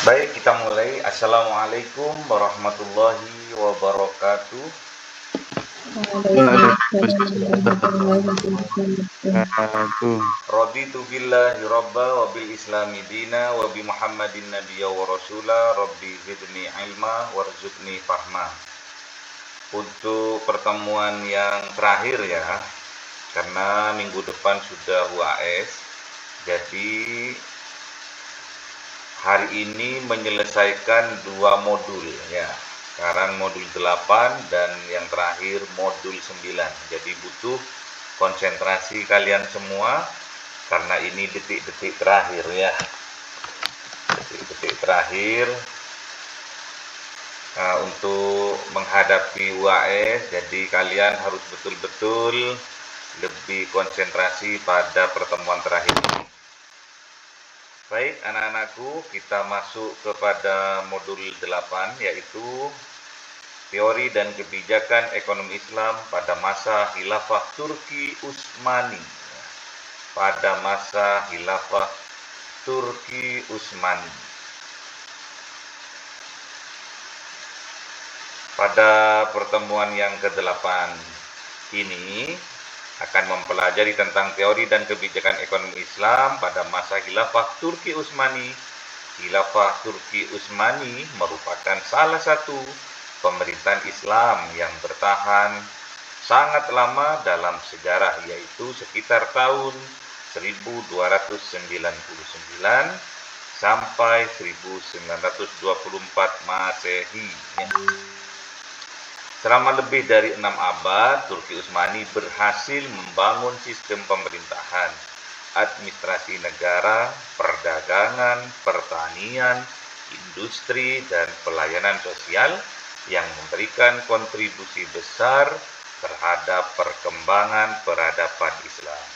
Baik, kita mulai. Assalamualaikum warahmatullahi wabarakatuh. Waalaikumsalam warahmatullahi wabarakatuh. Raditu billahi rabba wa bil islami dina wa bi muhammadin nabiyya wa rasula rabbi zidni ilma warzuqni fahma. Untuk pertemuan yang terakhir ya, karena minggu depan sudah UAS, jadi hari ini menyelesaikan 2 modul ya. Sekarang modul 8 dan yang terakhir modul 9. Jadi butuh konsentrasi kalian semua karena ini detik-detik terakhir ya. Detik-detik terakhir untuk menghadapi UAS. Jadi kalian harus betul-betul lebih konsentrasi pada pertemuan terakhir ini. Baik anak-anakku, kita masuk kepada modul 8 yaitu teori dan kebijakan ekonomi Islam pada masa Khilafah Turki Utsmani. Pada masa Khilafah Turki Utsmani. Pada pertemuan yang ke-8 ini akan mempelajari tentang teori dan kebijakan ekonomi Islam pada masa Khilafah Turki Utsmani. Khilafah Turki Utsmani merupakan salah satu pemerintahan Islam yang bertahan sangat lama dalam sejarah, yaitu sekitar tahun 1299 sampai 1924 Masehi. Selama lebih dari 6 abad, Turki Utsmani berhasil membangun sistem pemerintahan, administrasi negara, perdagangan, pertanian, industri, dan pelayanan sosial yang memberikan kontribusi besar terhadap perkembangan peradaban Islam.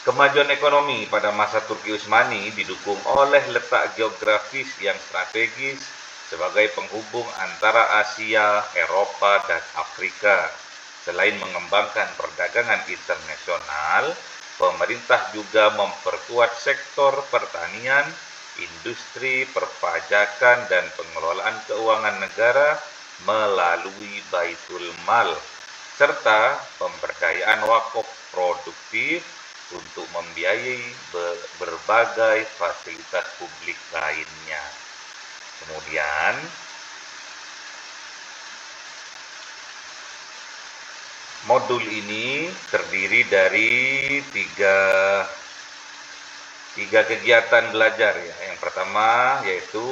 Kemajuan ekonomi pada masa Turki Utsmani didukung oleh letak geografis yang strategis sebagai penghubung antara Asia, Eropa, dan Afrika. Selain mengembangkan perdagangan internasional, pemerintah juga memperkuat sektor pertanian, industri, perpajakan, dan pengelolaan keuangan negara melalui Baitul Mal, serta pemberdayaan wakaf produktif untuk membiayai berbagai fasilitas publik lainnya. Kemudian, modul ini terdiri dari tiga kegiatan belajar ya. Yang pertama yaitu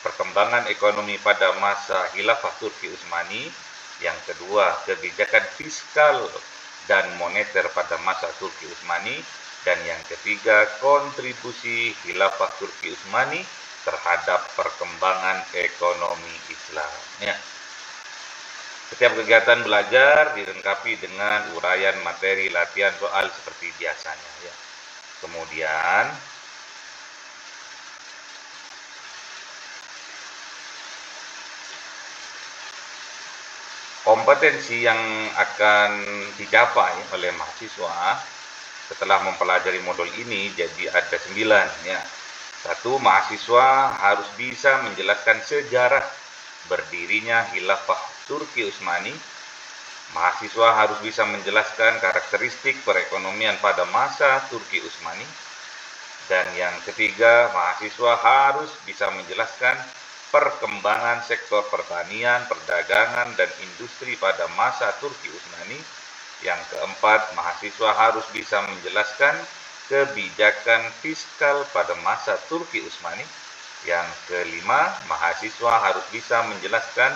perkembangan ekonomi pada masa Khilafah Turki Utsmani. Yang kedua, kebijakan fiskal dan moneter pada masa Turki Utsmani. Dan yang ketiga, kontribusi Khilafah Turki Utsmani terhadap perkembangan ekonomi Islam. Ya. Setiap kegiatan belajar dilengkapi dengan uraian materi latihan soal seperti biasanya. Ya. Kemudian, kompetensi yang akan dicapai oleh mahasiswa setelah mempelajari modul ini jadi ada 9 ya. 1. Mahasiswa harus bisa menjelaskan sejarah berdirinya Khilafah Turki Utsmani. Mahasiswa harus bisa menjelaskan karakteristik perekonomian pada masa Turki Utsmani. Dan yang ketiga, mahasiswa harus bisa menjelaskan perkembangan sektor pertanian, perdagangan, dan industri pada masa Turki Utsmani. Yang keempat, mahasiswa harus bisa menjelaskan kebijakan fiskal pada masa Turki Utsmani. Yang kelima, mahasiswa harus bisa menjelaskan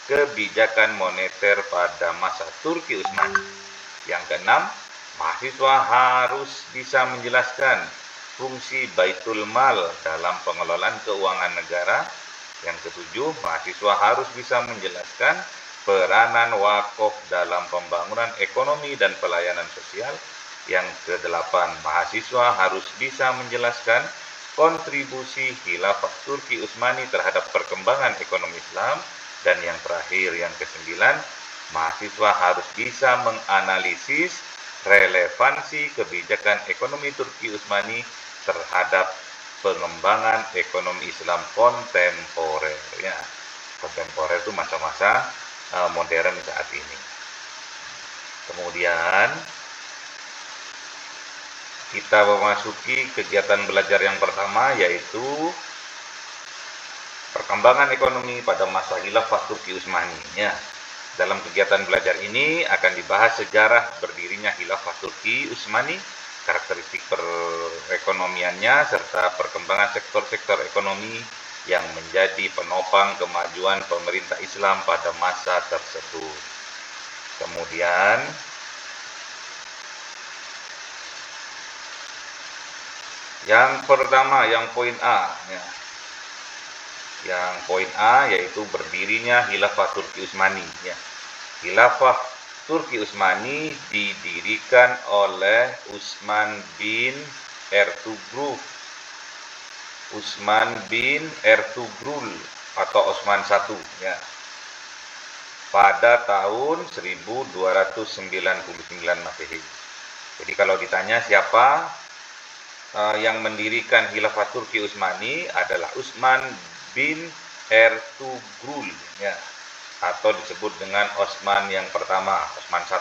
kebijakan moneter pada masa Turki Utsmani. Yang keenam, mahasiswa harus bisa menjelaskan fungsi Baitul Mal dalam pengelolaan keuangan negara. Yang ketujuh, mahasiswa harus bisa menjelaskan peranan wakaf dalam pembangunan ekonomi dan pelayanan sosial. Yang kedelapan, mahasiswa harus bisa menjelaskan kontribusi Khilafah Turki Utsmani terhadap perkembangan ekonomi Islam. Dan yang terakhir, yang kesembilan, mahasiswa harus bisa menganalisis relevansi kebijakan ekonomi Turki Utsmani terhadap pengembangan ekonomi Islam kontemporer. Ya, kontemporer itu masa-masa modern saat ini. Kemudian kita memasuki kegiatan belajar yang pertama, yaitu perkembangan ekonomi pada masa Khilafah Turki Utsmani. Ya, dalam kegiatan belajar ini akan dibahas sejarah berdirinya Khilafah Turki Utsmani, karakteristik perekonomiannya, serta perkembangan sektor-sektor ekonomi yang menjadi penopang kemajuan pemerintah Islam pada masa tersebut. Kemudian yang pertama, yang poin A, ya. Yang poin A yaitu berdirinya Khilafah Turki Utsmani. Ya. Khilafah Turki Utsmani didirikan oleh Utsman bin Ertugrul. Utsman bin Ertugrul atau Utsman I, ya, pada tahun 1299 Masehi. Jadi kalau ditanya siapa yang mendirikan Khilafah Turki Utsmani, adalah Utsman bin Ertugrul, ya, atau disebut dengan Utsman yang pertama, Utsman I.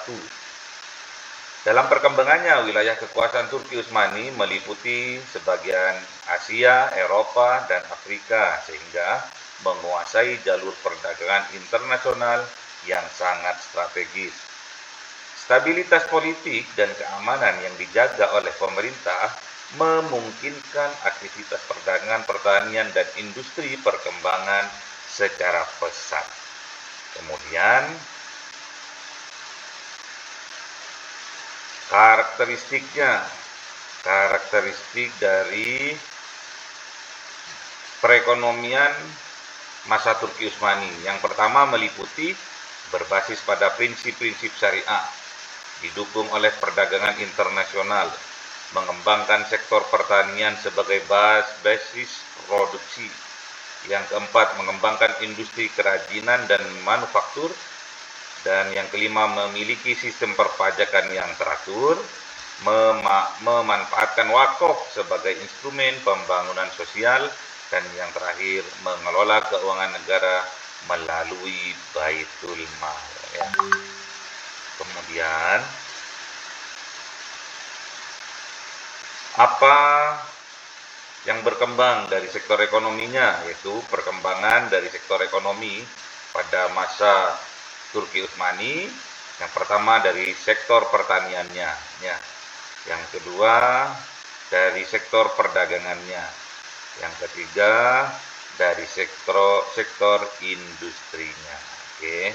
Dalam perkembangannya, wilayah kekuasaan Turki Utsmani meliputi sebagian Asia, Eropa, dan Afrika, sehingga menguasai jalur perdagangan internasional yang sangat strategis. Stabilitas politik dan keamanan yang dijaga oleh pemerintah memungkinkan aktivitas perdagangan, pertanian, dan industri perkembangan secara pesat. Kemudian karakteristik dari perekonomian masa Turki Utsmani. Yang pertama meliputi berbasis pada prinsip-prinsip syariah, didukung oleh perdagangan internasional, mengembangkan sektor pertanian sebagai basis produksi. Yang keempat, mengembangkan industri kerajinan dan manufaktur. Dan yang kelima, memiliki sistem perpajakan yang teratur, memanfaatkan wakaf sebagai instrumen pembangunan sosial, dan yang terakhir, mengelola keuangan negara melalui Baitul Mal. Ya. Kemudian, apa yang berkembang dari sektor ekonominya, yaitu perkembangan dari sektor ekonomi pada masa Turki Utsmani. Yang pertama dari sektor pertaniannya, ya. Yang kedua dari sektor perdagangannya. Yang ketiga dari sektor industrinya. Oke.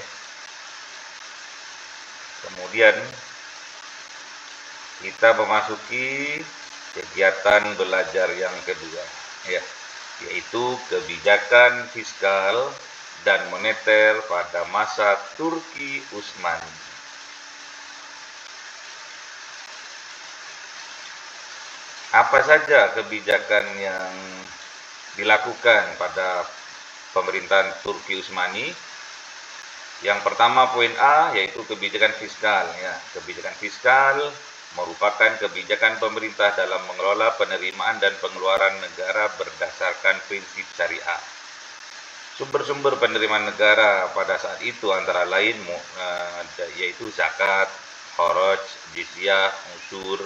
Kemudian kita memasuki kegiatan belajar yang kedua, ya, yaitu kebijakan fiskal dan moneter pada masa Turki Utsmani. Apa saja kebijakan yang dilakukan pada pemerintahan Turki Utsmani? Yang pertama, poin A, yaitu kebijakan fiskal. Ya, kebijakan fiskal merupakan kebijakan pemerintah dalam mengelola penerimaan dan pengeluaran negara berdasarkan prinsip syariah. Sumber-sumber penerimaan negara pada saat itu antara lain yaitu zakat, kharaj, jizyah, usyur,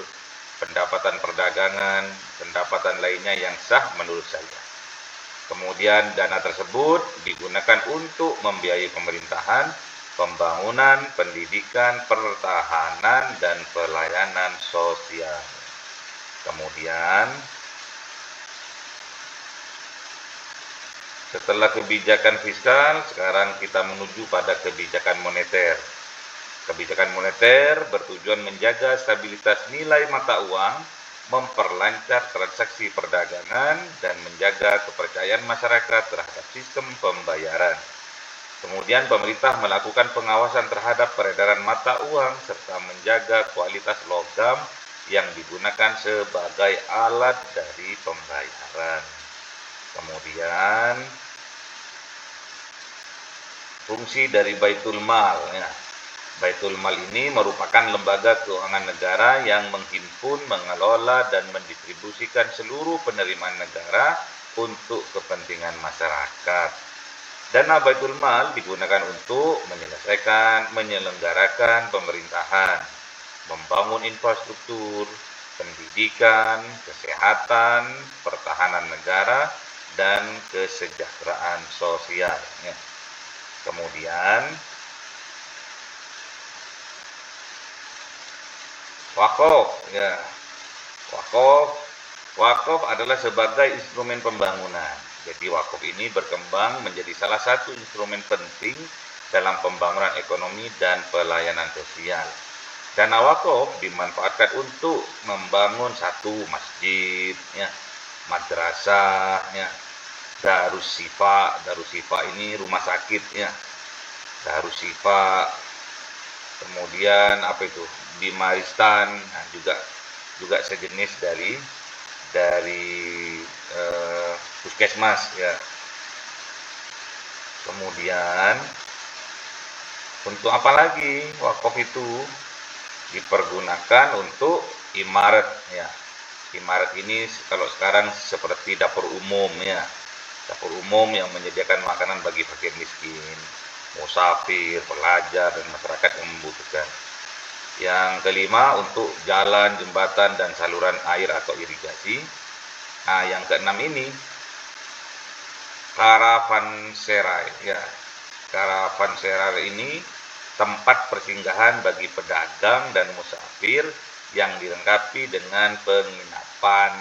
pendapatan perdagangan, pendapatan lainnya yang sah menurut syariah. Kemudian dana tersebut digunakan untuk membiayai pemerintahan, pembangunan, pendidikan, pertahanan, dan pelayanan sosial. Kemudian setelah kebijakan fiskal, sekarang kita menuju pada kebijakan moneter. Kebijakan moneter bertujuan menjaga stabilitas nilai mata uang, memperlancar transaksi perdagangan, dan menjaga kepercayaan masyarakat terhadap sistem pembayaran. Kemudian pemerintah melakukan pengawasan terhadap peredaran mata uang, serta menjaga kualitas logam yang digunakan sebagai alat dari pembayaran. Kemudian fungsi dari Baitul Mal, ya. Baitul Mal ini merupakan lembaga keuangan negara yang menghimpun, mengelola, dan mendistribusikan seluruh penerimaan negara untuk kepentingan masyarakat. Dana Baitul Mal digunakan untuk menyelenggarakan pemerintahan, membangun infrastruktur, pendidikan, kesehatan, pertahanan negara, dan kesejahteraan sosial. Kemudian wakaf, wakaf adalah sebagai instrumen pembangunan. Jadi wakaf ini berkembang menjadi salah satu instrumen penting dalam pembangunan ekonomi dan pelayanan sosial. Dana wakaf dimanfaatkan untuk membangun satu masjid, madrasah, Darus Syifa ini rumah sakit, Darus Syifa. Kemudian apa itu, Bimaristan, juga sejenis dari puskesmas, Kemudian untuk apa lagi wakaf itu dipergunakan? Untuk imarat, Imarat ini kalau sekarang seperti dapur umum, dapur umum yang menyediakan makanan bagi fakir miskin, musafir, pelajar, dan masyarakat yang membutuhkan. Yang kelima, untuk jalan, jembatan, dan saluran air atau irigasi. Nah, yang keenam ini karavanserai, Karavanserai ini tempat persinggahan bagi pedagang dan musafir yang dilengkapi dengan penginapan,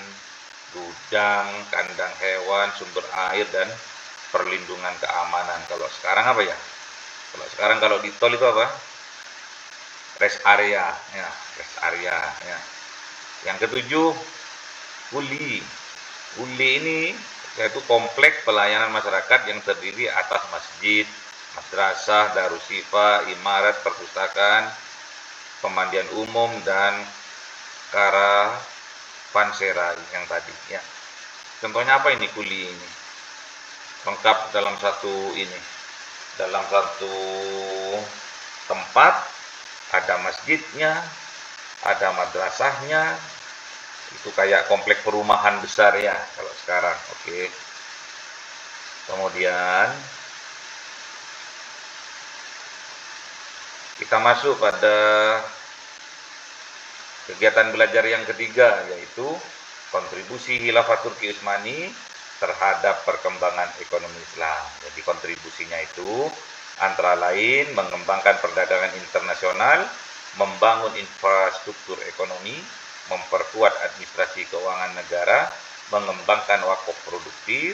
gudang, kandang hewan, sumber air, dan perlindungan keamanan. Kalau sekarang apa ya? Kalau di tol itu apa? Rest area, rest area, Yang ketujuh, Uli. Uli ini yaitu kompleks pelayanan masyarakat yang terdiri atas masjid, madrasah, Darus Syifa, imarat, perpustakaan, pemandian umum, dan karavanserai yang tadi, Contohnya apa ini kuli ini? Lengkap dalam satu tempat, ada masjidnya, ada madrasahnya. Itu kayak kompleks perumahan besar, kalau sekarang. Oke. Kemudian kita masuk pada kegiatan belajar yang ketiga, yaitu kontribusi Khilafah Turki Utsmani terhadap perkembangan ekonomi Islam. Jadi kontribusinya itu antara lain mengembangkan perdagangan internasional, membangun infrastruktur ekonomi, memperkuat administrasi keuangan negara, mengembangkan wakaf produktif,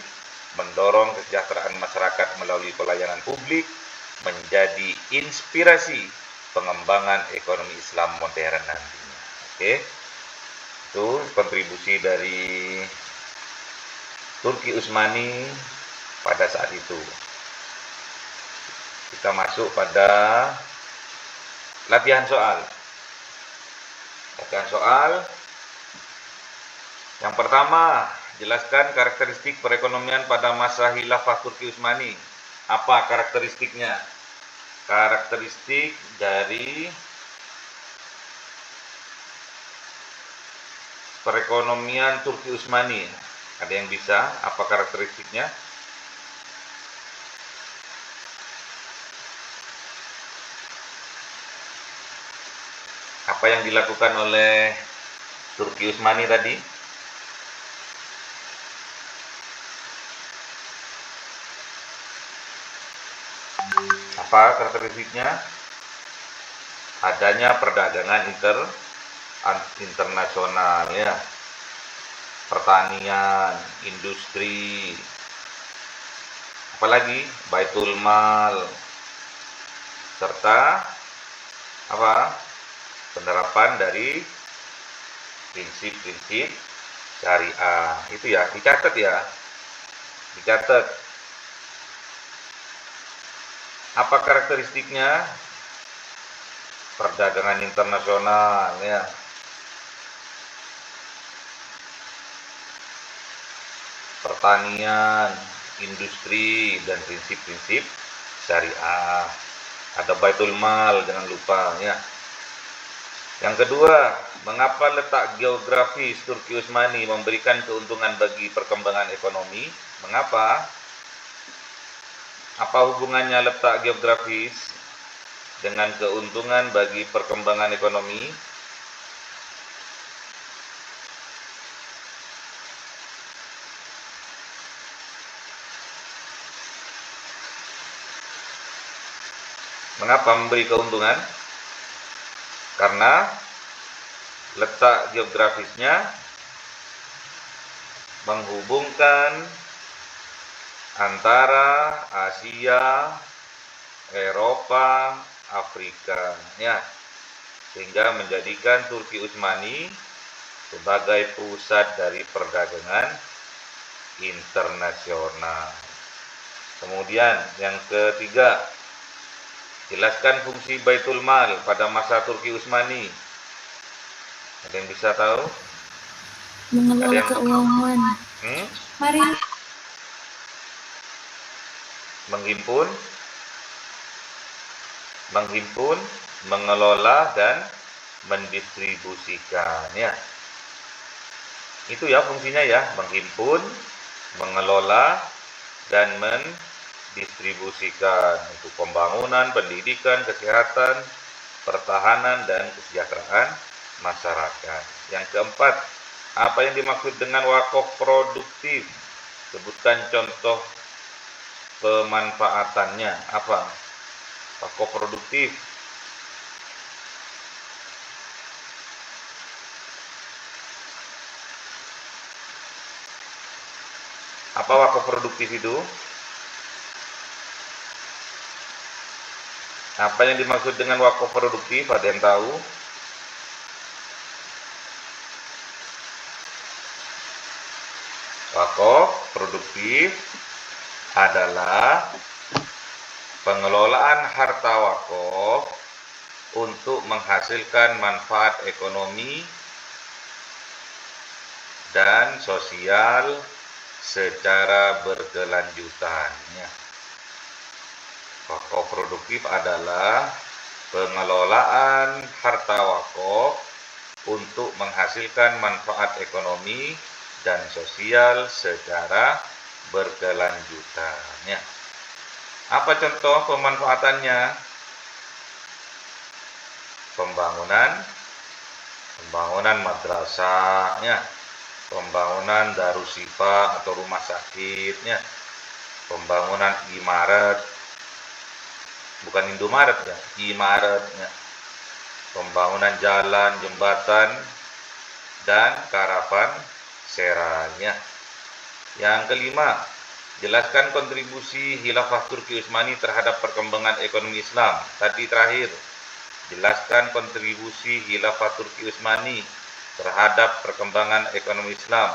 mendorong kesejahteraan masyarakat melalui pelayanan publik, menjadi inspirasi pengembangan ekonomi Islam modern nantinya. Oke, itu kontribusi dari Turki Utsmani pada saat itu. Kita masuk pada latihan soal. Yang pertama, jelaskan karakteristik perekonomian pada masa Khilafah Turki Utsmani. Apa karakteristiknya? Karakteristik dari perekonomian Turki Utsmani. Ada yang bisa? Apa karakteristiknya? Apa yang dilakukan oleh Turki Utsmani tadi? Apa karakteristiknya? Adanya perdagangan internasional, pertanian, industri, apalagi Baitul Mal, serta penerapan dari prinsip-prinsip syariah. Itu dicatat. Apa karakteristiknya? Perdagangan internasional, pertanian, industri, dan prinsip-prinsip syariah. Ada Baitul Mal, jangan lupa ya. Yang kedua, mengapa letak geografis Turki Utsmani memberikan keuntungan bagi perkembangan ekonomi? Mengapa? Apa hubungannya letak geografis dengan keuntungan bagi perkembangan ekonomi? Mengapa memberi keuntungan? Karena letak geografisnya menghubungkan antara Asia, Eropa, Afrika, ya, sehingga menjadikan Turki Utsmani sebagai pusat dari perdagangan internasional. Kemudian yang ketiga, jelaskan fungsi Baitul Mal pada masa Turki Utsmani. Ada yang bisa tahu? Mengelola keuangan. Mari. Menghimpun, mengelola dan mendistribusikan, ya. Itu ya fungsinya ya, menghimpun, mengelola dan mendistribusikan untuk pembangunan, pendidikan, kesehatan, pertahanan dan kesejahteraan masyarakat. Yang keempat, apa yang dimaksud dengan wakaf produktif? Sebutkan contoh pemanfaatannya. Apa wakaf produktif? Apa wakaf produktif itu? Apa yang dimaksud dengan wakaf produktif? Ada yang tahu? Wakaf produktif adalah pengelolaan harta wakaf untuk menghasilkan manfaat ekonomi dan sosial secara berkelanjutan. Wakaf produktif adalah pengelolaan harta wakaf untuk menghasilkan manfaat ekonomi dan sosial secara berkelanjutan. Apa contoh pemanfaatannya? Pembangunan madrasah, pembangunan darussifa atau rumah sakit, pembangunan imarat, bukan Indomaret ya, imarat, pembangunan jalan, jembatan, dan karavan seranya. Yang kelima, jelaskan kontribusi Khilafah Turki Utsmani terhadap perkembangan ekonomi Islam. Tadi terakhir, jelaskan kontribusi Khilafah Turki Utsmani terhadap perkembangan ekonomi Islam.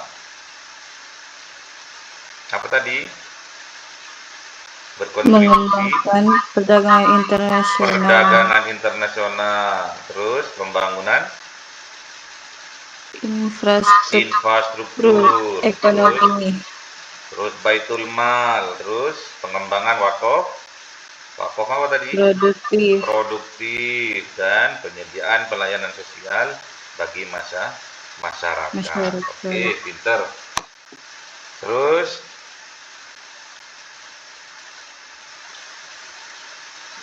Apa tadi? Berkontribusi mengembangkan perdagangan internasional. Terus pembangunan infrastruktur ekonomi, terus Baitul Mal, terus pengembangan wakaf apa tadi? Produktif dan penyediaan pelayanan sosial bagi masyarakat. Oke, pinter. Terus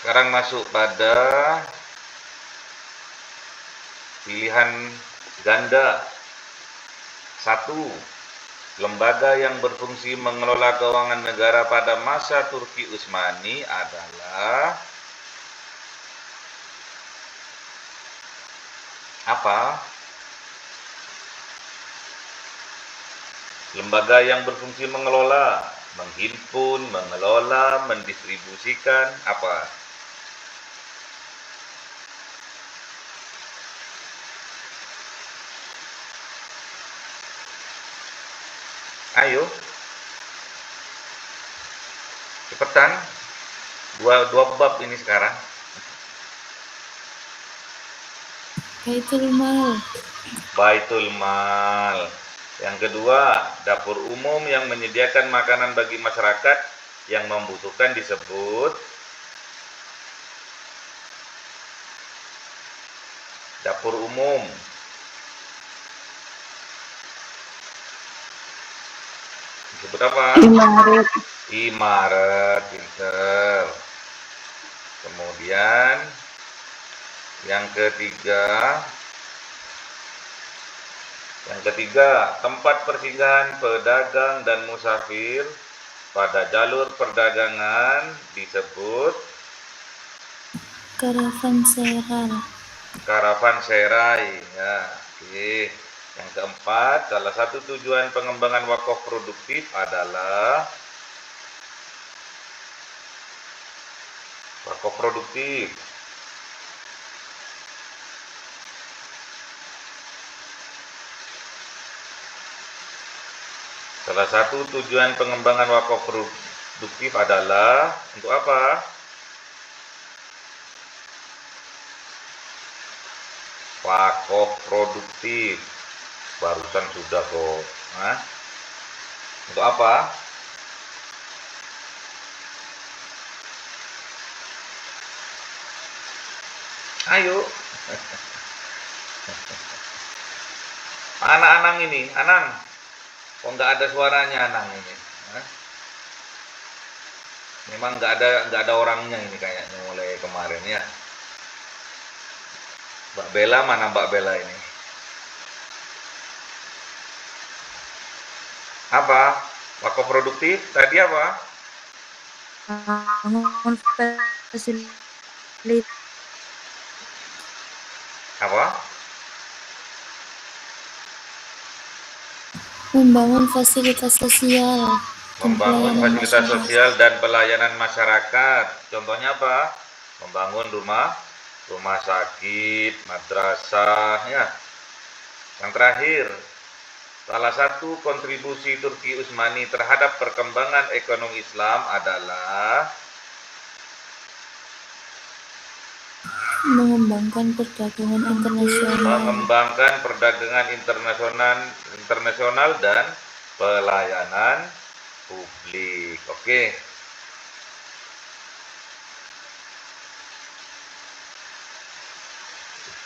sekarang masuk pada pilihan ganda. 1. Lembaga yang berfungsi mengelola keuangan negara pada masa Turki Utsmani adalah apa? Lembaga yang berfungsi mengelola, menghimpun, mengelola, mendistribusikan, apa? Ayo, cepetan. Dua bab ini sekarang. Baitul Mal. Yang kedua, dapur umum yang menyediakan makanan bagi masyarakat yang membutuhkan disebut Dapur umum. Disebut apa? Imaret. Imaret, pinter. Kemudian yang ketiga, tempat persinggahan pedagang dan musafir pada jalur perdagangan disebut karavanserai. Ya, oke. Yang keempat, salah satu tujuan pengembangan wakaf produktif adalah wakaf produktif. Salah satu tujuan pengembangan wakaf produktif adalah untuk apa? Wakaf produktif. Barusan sudah kok. Nah, untuk apa? Ayo. Mana Anang ini? Anang. Kok nggak ada suaranya Anang ini? Hah? Memang nggak ada orangnya ini kayaknya mulai kemarin ya. Mbak Bella, mana Mbak Bella ini? Apa? Wakaf produktif tadi apa? Apa? Membangun fasilitas sosial. Membangun fasilitas sosial dan pelayanan masyarakat. Contohnya apa? Membangun rumah sakit, madrasah, ya. Yang terakhir, salah satu kontribusi Turki Utsmani terhadap perkembangan ekonomi Islam adalah mengembangkan perdagangan internasional dan pelayanan publik. Oke.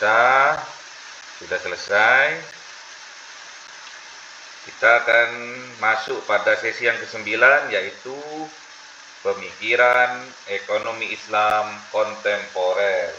Kita sudah selesai. Kita akan masuk pada sesi yang ke-9, yaitu pemikiran ekonomi Islam kontemporer.